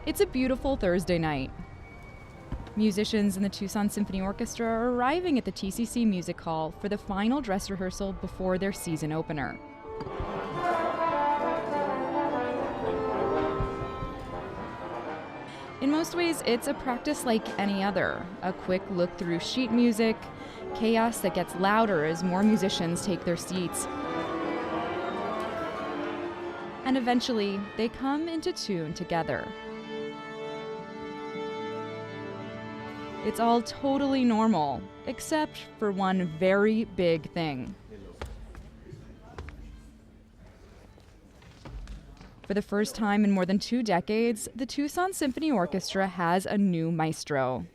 It's a beautiful Thursday night. Musicians in the Tucson Symphony Orchestra are arriving at the TCC Music Hall for the final dress rehearsal before their season opener. In most ways, it's a practice like any other. A quick look through sheet music, chaos that gets louder as more musicians take their seats. And eventually, they come into tune together. It's all totally normal, except for one very big thing. For the first time in more than 2 decades, the Tucson Symphony Orchestra has a new maestro.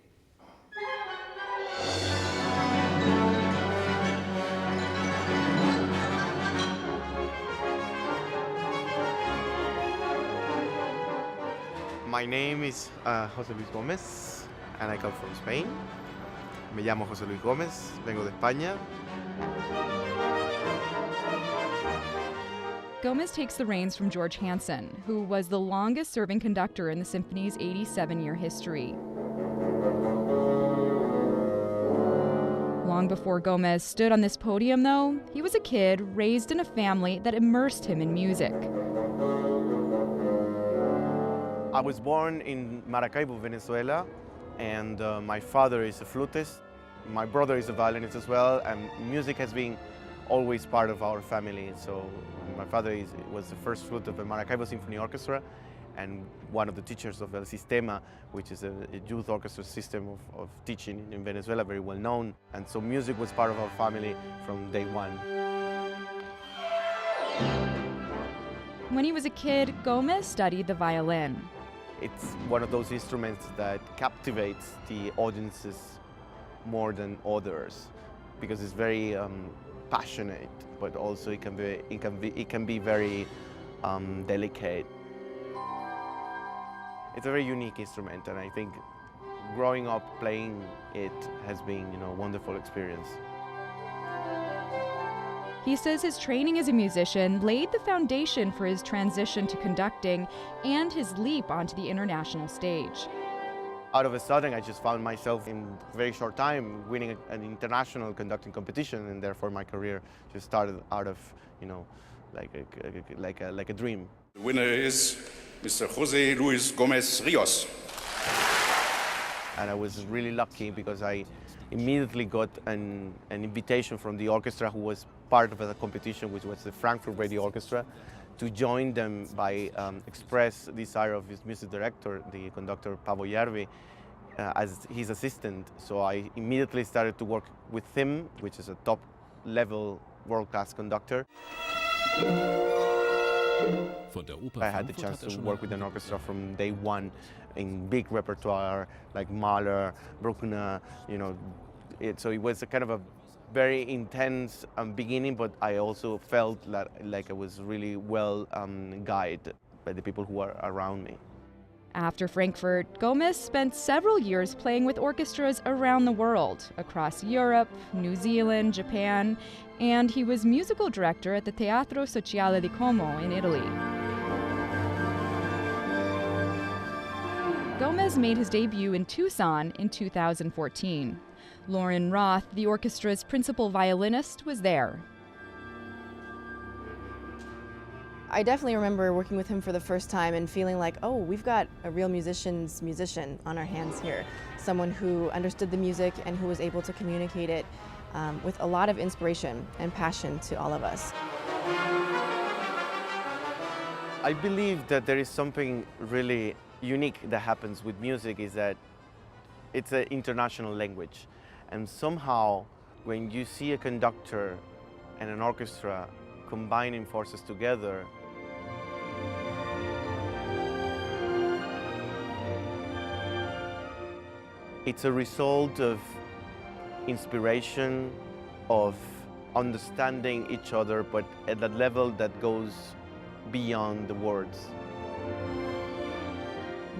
My name is José Luis Gómez, and I come from Spain. Me llamo José Luis Gómez, vengo de España. Gómez takes the reins from George Hansen, who was the longest-serving conductor in the symphony's 87-year history. Long before Gómez stood on this podium, though, he was a kid raised in a family that immersed him in music. I was born in Maracaibo, Venezuela, and my father is a flutist. My brother is a violinist as well, and music has been always part of our family. So my father was the first flute of the Maracaibo Symphony Orchestra and one of the teachers of El Sistema, which is a youth orchestra system of teaching in Venezuela, very well known. And so music was part of our family from day one. When he was a kid, Gómez studied the violin. It's one of those instruments that captivates the audiences more than others because it's very passionate, but also it can be very delicate. It's a very unique instrument, and I think growing up playing it has been, a wonderful experience. He says his training as a musician laid the foundation for his transition to conducting and his leap onto the international stage. Out of a sudden, I just found myself in a very short time winning an international conducting competition, and therefore my career just started out of, like a dream. The winner is Mr. José Luis Gómez Ríos. And I was really lucky because I immediately got an invitation from the orchestra, who was part of the competition, which was the Frankfurt Radio Orchestra, to join them by express desire of his music director, the conductor Pavo Järvi, as his assistant. So I immediately started to work with him, which is a top-level world-class conductor. I had the chance to work with an orchestra from day one in big repertoire like Mahler, Bruckner, so it was a kind of a very intense beginning, but I also felt like I was really well guided by the people who are around me. After Frankfurt, Gómez spent several years playing with orchestras around the world, across Europe, New Zealand, Japan, and he was musical director at the Teatro Sociale di Como in Italy. Gómez made his debut in Tucson in 2014. Lauren Roth, the orchestra's principal violinist, was there. I definitely remember working with him for the first time and feeling like, oh, we've got a real musician's musician on our hands here. Someone who understood the music and who was able to communicate it with a lot of inspiration and passion to all of us. I believe that there is something really unique that happens with music, is that it's an international language. And somehow, when you see a conductor and an orchestra combining forces together, it's a result of inspiration, of understanding each other, but at a level that goes beyond the words.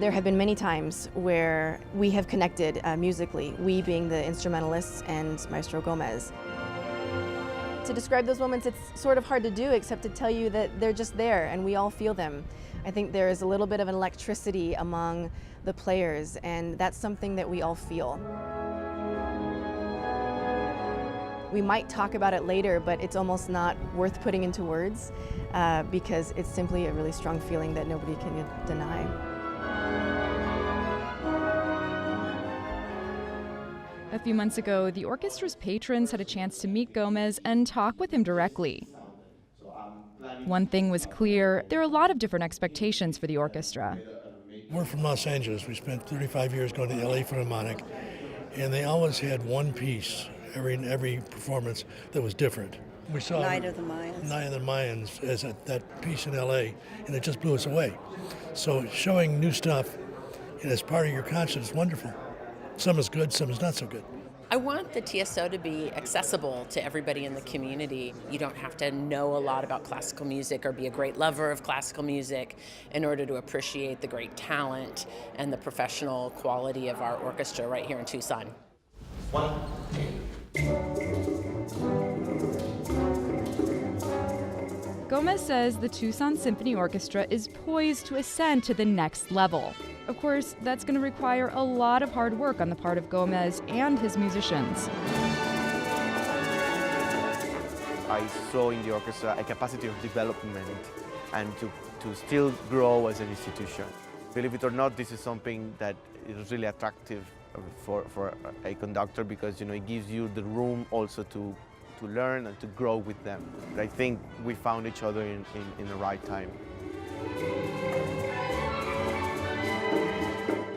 There have been many times where we have connected musically, we being the instrumentalists and Maestro Gómez. To describe those moments, it's sort of hard to do, except to tell you that they're just there and we all feel them. I think there is a little bit of an electricity among the players, and that's something that we all feel. We might talk about it later, but it's almost not worth putting into words because it's simply a really strong feeling that nobody can deny. A few months ago, the orchestra's patrons had a chance to meet Gomez and talk with him directly. One thing was clear: there are a lot of different expectations for the orchestra. We're from Los Angeles. We spent 35 years going to the LA Philharmonic, and they always had one piece every performance that was different. We saw Night of the Mayans. Night of the Mayans as that piece in LA, and it just blew us away. So showing new stuff and as part of your concert is wonderful. Some is good, some is not so good. I want the TSO to be accessible to everybody in the community. You don't have to know a lot about classical music or be a great lover of classical music in order to appreciate the great talent and the professional quality of our orchestra right here in Tucson. Gomez says the Tucson Symphony Orchestra is poised to ascend to the next level. Of course, that's going to require a lot of hard work on the part of Gomez and his musicians. I saw in the orchestra a capacity of development and to still grow as an institution. Believe it or not, this is something that is really attractive for a conductor because it gives you the room also to learn and to grow with them. I think we found each other in the right time.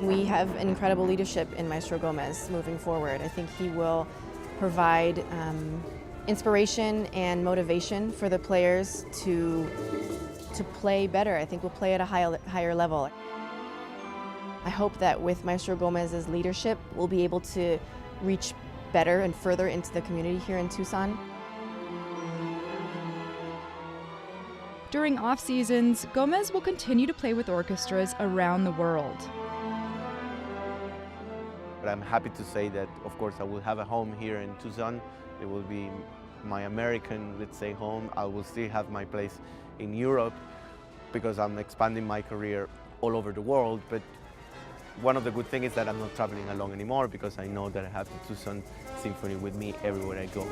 We have incredible leadership in Maestro Gomez moving forward. I think he will provide inspiration and motivation for the players to play better. I think we'll play at a higher level. I hope that with Maestro Gomez's leadership, we'll be able to reach better and further into the community here in Tucson. During off seasons, Gomez will continue to play with orchestras around the world. But I'm happy to say that, of course, I will have a home here in Tucson. It will be my American, let's say, home. I will still have my place in Europe because I'm expanding my career all over the world. But one of the good things is that I'm not traveling alone anymore because I know that I have the Tucson Symphony with me everywhere I go.